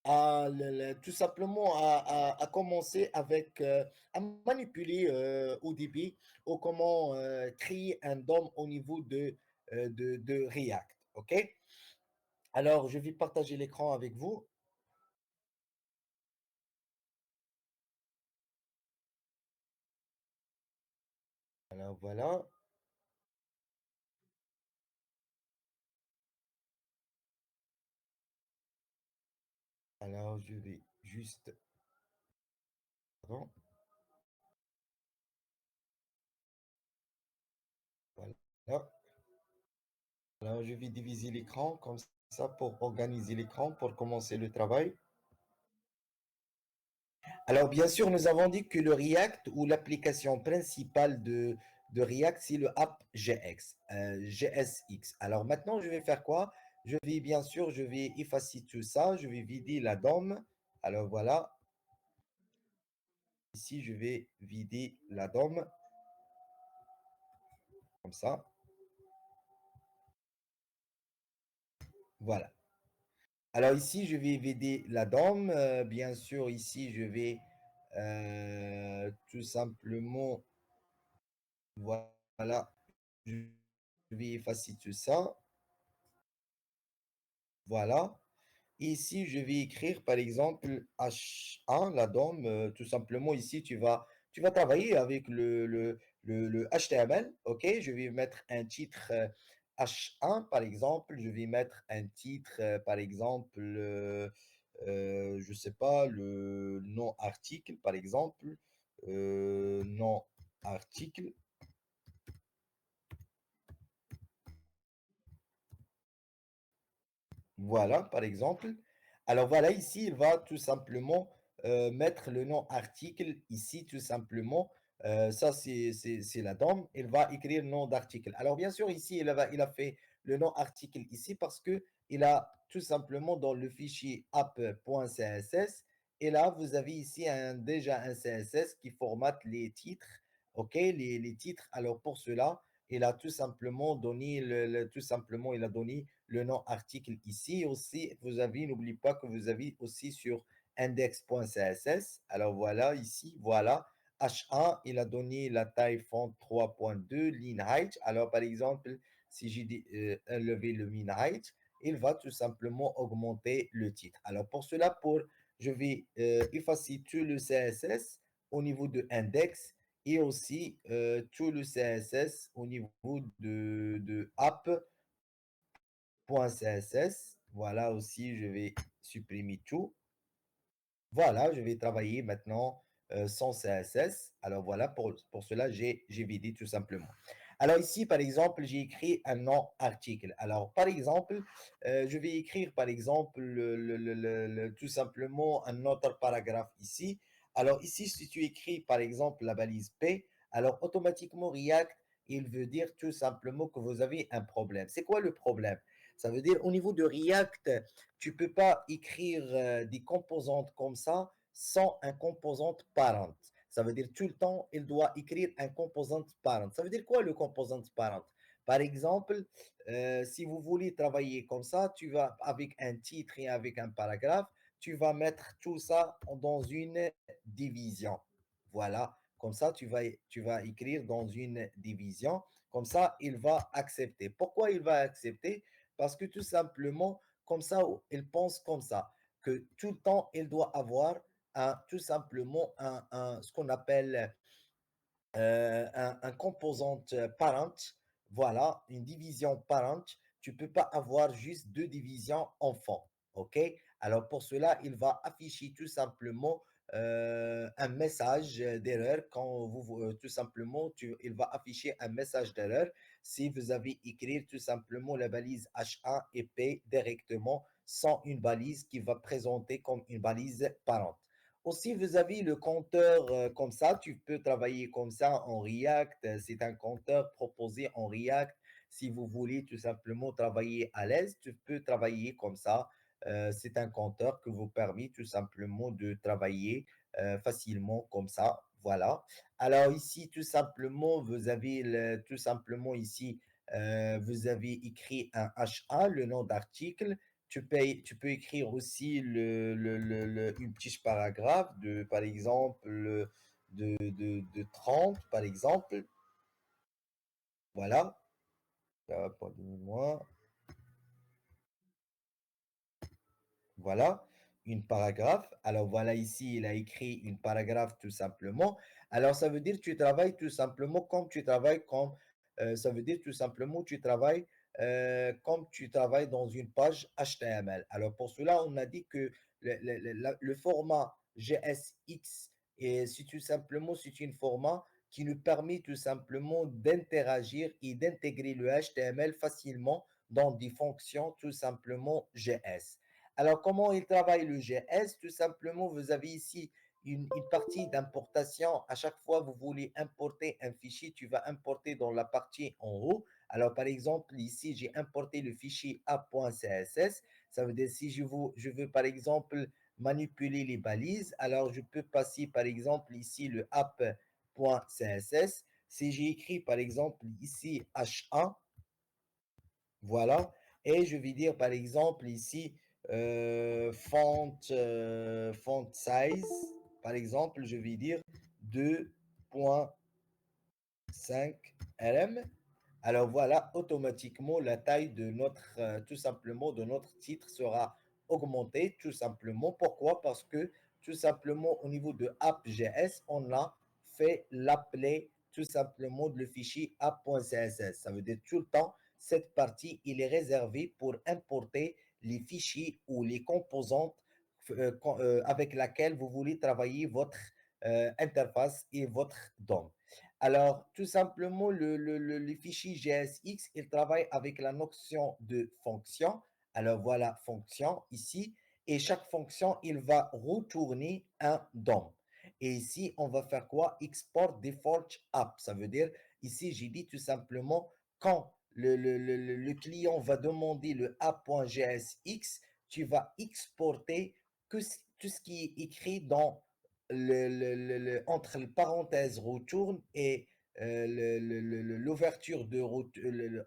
tout simplement à commencer avec, à manipuler au début ou comment créer un DOM au niveau de React. OK? Alors, je vais partager l'écran avec vous. Alors, voilà. Alors, je vais juste. Pardon, voilà. Alors, je vais diviser l'écran comme ça pour organiser l'écran, pour commencer le travail. Alors, bien sûr, nous avons dit que le React ou l'application principale de React, c'est le app GX, GSX. Alors, maintenant, je vais faire quoi? Je vais, bien sûr, je vais effacer tout ça. Je vais vider la DOM. Alors, voilà. Ici, je vais vider la DOM comme ça. Voilà. Alors, ici, je vais vider la DOM. Bien sûr, ici, je vais tout simplement, voilà, je vais effacer tout ça. Voilà. Ici, je vais écrire par exemple H1, la DOM. Tout simplement, ici, tu vas travailler avec le HTML. OK? Je vais mettre un titre H1, par exemple. Je vais mettre un titre, par exemple, je ne sais pas, le nom article, par exemple. Nom article. Voilà, par exemple. Alors voilà, ici, il va tout simplement mettre le nom article ici, tout simplement. Ça, c'est la DOM. Il va écrire le nom d'article. Alors bien sûr, ici, il a fait le nom article ici parce que il a tout simplement dans le fichier app.css. Et là, vous avez ici déjà un CSS qui formate les titres. OK, les titres. Alors pour cela, il a tout simplement donné tout simplement, il a donné le nom article ici aussi. Vous avez, n'oubliez pas que vous avez aussi sur index.css. Alors voilà, ici, voilà. H1, il a donné la taille font 3.2, line height. Alors par exemple, si j'ai enlevé le min height, il va tout simplement augmenter le titre. Alors pour cela, je vais effacer tout le CSS au niveau de index et aussi tout le CSS au niveau de app. .css. Voilà aussi, je vais supprimer tout. Voilà, je vais travailler maintenant sans CSS. Alors voilà, pour cela, j'ai vidé tout simplement. Alors ici, par exemple, j'ai écrit un nom article. Alors, par exemple, je vais écrire, par exemple, tout simplement un autre paragraphe ici. Alors ici, si tu écris, par exemple, la balise P, alors automatiquement, React, il veut dire tout simplement que vous avez un problème. C'est quoi le problème? Ça veut dire au niveau de React, tu peux pas écrire des composantes comme ça sans un composante parent. Ça veut dire tout le temps, il doit écrire un composante parent. Ça veut dire quoi le composante parent? Par exemple, si vous voulez travailler comme ça, tu vas avec un titre et avec un paragraphe, tu vas mettre tout ça dans une division. Voilà, comme ça, tu vas écrire dans une division. Comme ça, il va accepter. Pourquoi il va accepter? Parce que tout simplement, comme ça, il pense comme ça, que tout le temps, il doit avoir tout simplement ce qu'on appelle un composante parent. Voilà, une division parent. Tu ne peux pas avoir juste deux divisions enfants. OK? Alors pour cela, il va afficher tout simplement un message d'erreur quand tout simplement, il va afficher un message d'erreur si vous avez écrit tout simplement la balise H1 et P directement sans une balise qui va présenter comme une balise parente. Aussi, vous avez le compteur comme ça. Tu peux travailler comme ça en React. C'est un compteur proposé en React. Si vous voulez tout simplement travailler à l'aise, tu peux travailler comme ça. C'est un compteur qui vous permet tout simplement de travailler facilement comme ça. Voilà. Alors ici, tout simplement, vous avez tout simplement ici, vous avez écrit un H1, le nom d'article. tu peux écrire aussi une petite paragraphe de, par exemple, de 30, par exemple. Voilà. Pardonnez-moi. Voilà, une paragraphe. Alors voilà, ici, il a écrit une paragraphe tout simplement. Alors ça veut dire que tu travailles tout simplement comme tu travailles comme, ça veut dire tout simplement tu travailles comme tu travailles dans une page HTML. Alors pour cela, on a dit que le format GSX, et c'est tout simplement, c'est un format qui nous permet tout simplement d'interagir et d'intégrer le HTML facilement dans des fonctions tout simplement GS. Alors, comment il travaille le GS? Tout simplement, vous avez ici une partie d'importation. À chaque fois, vous voulez importer un fichier, tu vas importer dans la partie en haut. Alors, par exemple, ici, j'ai importé le fichier app.css. Ça veut dire si je veux, par exemple, manipuler les balises, alors je peux passer, par exemple, ici le app.css. Si j'ai écrit, par exemple, ici H1, voilà. Et je vais dire, par exemple, ici, font size. Par exemple, je vais dire 2,5 rm. Alors voilà, automatiquement, la taille de notre, tout simplement, de notre titre sera augmentée, tout simplement. Pourquoi? Parce que, tout simplement, au niveau de app.js, on a fait l'appeler, tout simplement, le fichier app.css. Ça veut dire tout le temps, cette partie, il est réservé pour importer les fichiers ou les composantes avec laquelle vous voulez travailler votre interface et votre DOM. Alors, tout simplement, le fichier GSX, il travaille avec la notion de fonction. Alors, voilà, fonction ici. Et chaque fonction, il va retourner un DOM. Et ici, on va faire quoi? Export default app. Ça veut dire, ici, j'ai dit tout simplement, quand le client va demander le app.jsx, tu vas exporter tout ce qui est écrit dans entre les parenthèses retourne et l'ouverture de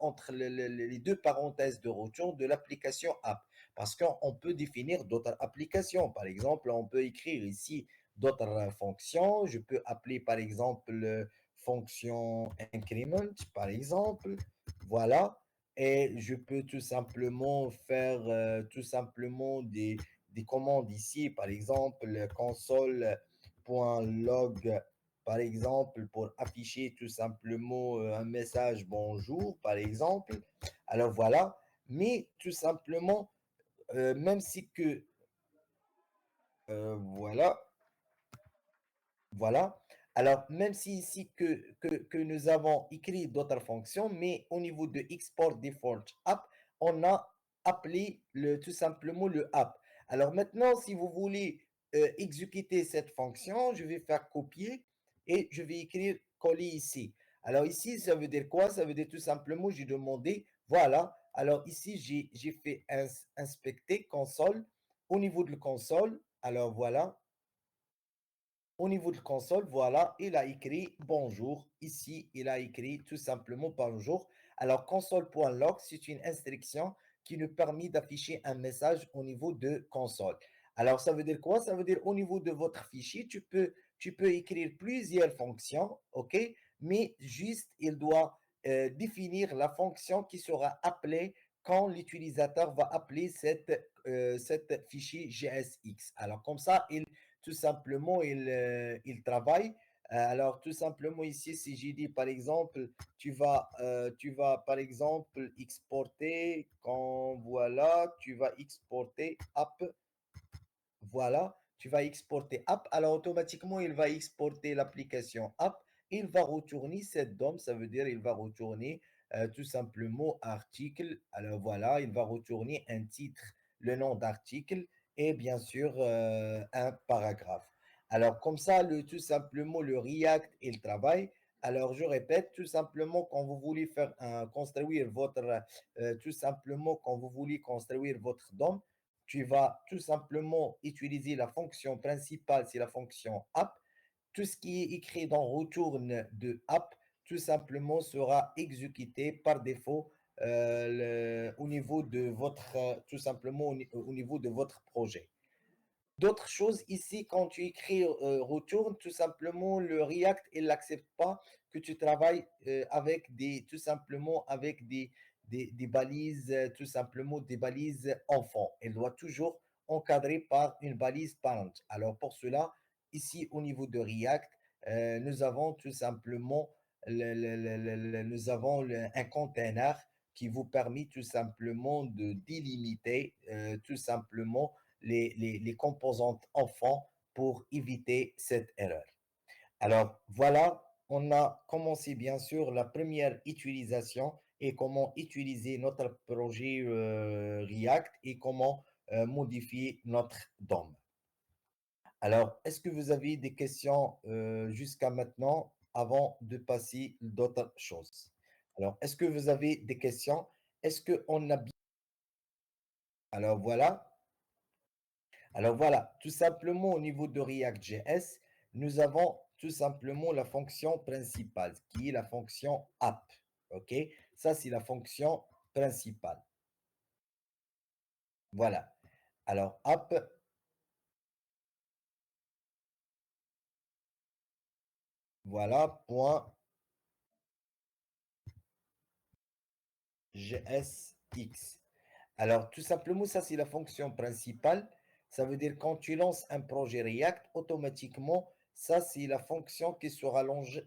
entre les deux parenthèses de retour de l'application app. Parce qu'on peut définir d'autres applications. Par exemple, on peut écrire ici d'autres fonctions. Je peux appeler par exemple fonction increment, par exemple. Voilà. Et je peux tout simplement faire tout simplement des commandes ici, par exemple, console.log, par exemple, pour afficher tout simplement un message bonjour, par exemple. Alors voilà, mais tout simplement, même si que, voilà, voilà. Alors, même si ici que nous avons écrit d'autres fonctions, mais au niveau de export default app, on a appelé tout simplement le app. Alors maintenant, si vous voulez exécuter cette fonction, je vais faire copier et je vais écrire coller ici. Alors ici, ça veut dire quoi? Ça veut dire tout simplement, j'ai demandé, voilà. Alors ici, j'ai fait inspecter console. Au niveau de la console, alors voilà, au niveau de console, voilà, il a écrit bonjour. Ici, il a écrit tout simplement bonjour. Alors, console.log, c'est une instruction qui nous permet d'afficher un message au niveau de console. Alors, ça veut dire quoi? Ça veut dire au niveau de votre fichier, tu peux écrire plusieurs fonctions, OK? Mais juste, il doit définir la fonction qui sera appelée quand l'utilisateur va appeler cette fichier GSX. Alors, comme ça, tout simplement, il travaille. Alors, tout simplement, ici, si j'ai dit, par exemple, tu vas, par exemple, exporter, quand voilà, tu vas exporter app, voilà, tu vas exporter app. Alors, automatiquement, il va exporter l'application app. Il va retourner cette DOM, ça veut dire il va retourner tout simplement article. Alors, voilà, il va retourner un titre, le nom d'article et bien sûr un paragraphe. Alors, comme ça, tout simplement, le React, il travaille. Alors, je répète, tout simplement, quand vous voulez construire tout simplement, quand vous voulez construire votre DOM, tu vas tout simplement utiliser la fonction principale, c'est la fonction app. Tout ce qui est écrit dans retourne de app, tout simplement sera exécuté par défaut au niveau de votre, tout simplement au niveau de votre projet. D'autres choses ici, quand tu écris retourne, tout simplement, le React, il n'accepte pas que tu travailles avec tout simplement, avec des balises, tout simplement, des balises enfants. Elle doit toujours encadrer par une balise parent. Alors, pour cela, ici, au niveau de React, nous avons tout simplement, nous avons un container qui vous permet tout simplement de délimiter, tout simplement, les composantes enfants pour éviter cette erreur. Alors voilà, on a commencé bien sûr la première utilisation et comment utiliser notre projet React et comment modifier notre DOM. Alors, est-ce que vous avez des questions jusqu'à maintenant avant de passer d'autres choses? Alors, est-ce que vous avez des questions? Est-ce qu'on a bien... Alors voilà, tout simplement au niveau de React.js, nous avons tout simplement la fonction principale, qui est la fonction app. OK? Ça, c'est la fonction principale. Voilà. Alors, app, voilà, point JSX. Alors, tout simplement, ça, c'est la fonction principale. Ça veut dire quand tu lances un projet React, automatiquement, ça, c'est la fonction qui sera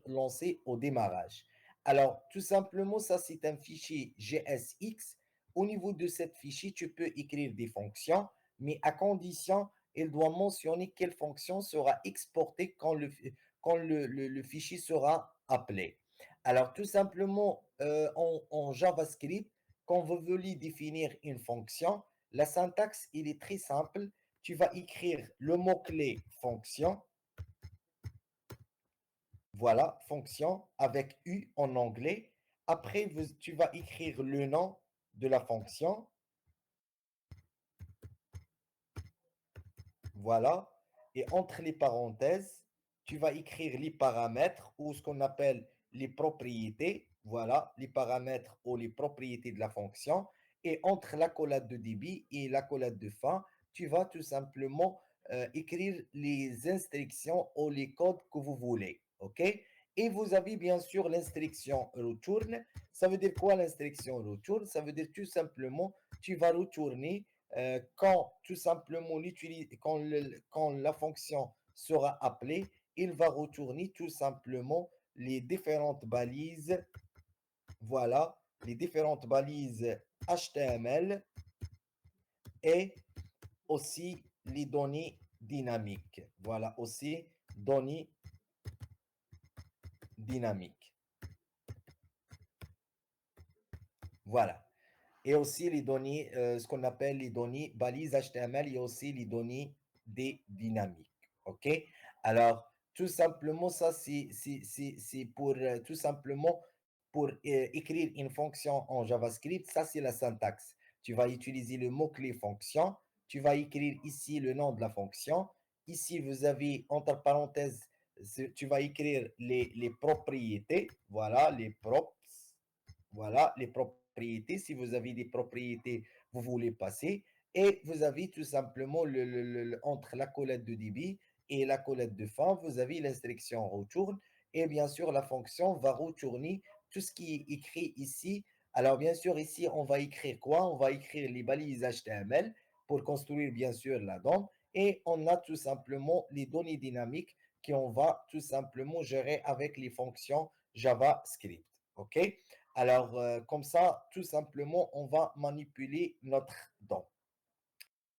lancée au démarrage. Alors, tout simplement, ça, c'est un fichier JSX. Au niveau de cette fichier, tu peux écrire des fonctions, mais à condition, il doit mentionner quelle fonction sera exportée quand le fichier sera appelé. Alors, tout simplement, en JavaScript, quand vous voulez définir une fonction, la syntaxe, il est très simple. Tu vas écrire le mot-clé fonction, voilà, fonction avec U en anglais. Après, tu vas écrire le nom de la fonction, voilà. Et entre les parenthèses, tu vas écrire les paramètres ou ce qu'on appelle les propriétés, voilà, les paramètres ou les propriétés de la fonction. Et entre l'accolade de débit et l'accolade de fin, tu vas tout simplement écrire les instructions ou les codes que vous voulez. OK? Et vous avez bien sûr l'instruction return. Ça veut dire quoi l'instruction return? Ça veut dire tout simplement, tu vas retourner quand tout simplement quand la fonction sera appelée, il va retourner tout simplement les différentes balises, voilà, les différentes balises HTML et aussi les données dynamiques. Voilà, aussi données dynamiques. Voilà. Et aussi les données, ce qu'on appelle les données balises HTML et aussi les données des dynamiques. OK? Alors, tout simplement, ça, c'est pour tout simplement pour écrire une fonction en JavaScript. Ça, c'est la syntaxe. Tu vas utiliser le mot-clé fonction. Tu vas écrire ici le nom de la fonction. Ici, vous avez entre parenthèses, tu vas écrire les propriétés. Voilà, les props. Voilà, les propriétés. Si vous avez des propriétés, vous voulez passer. Et vous avez tout simplement entre la l'accolade de débit et la l'accolade de fin, vous avez l'instruction retourne. Et bien sûr, la fonction va retourner tout ce qui est écrit ici. Alors, bien sûr, ici, on va écrire quoi? On va écrire les balises HTML pour construire, bien sûr, la DOM. Et on a tout simplement les données dynamiques qu'on va tout simplement gérer avec les fonctions JavaScript. OK? Alors, comme ça, tout simplement, on va manipuler notre don.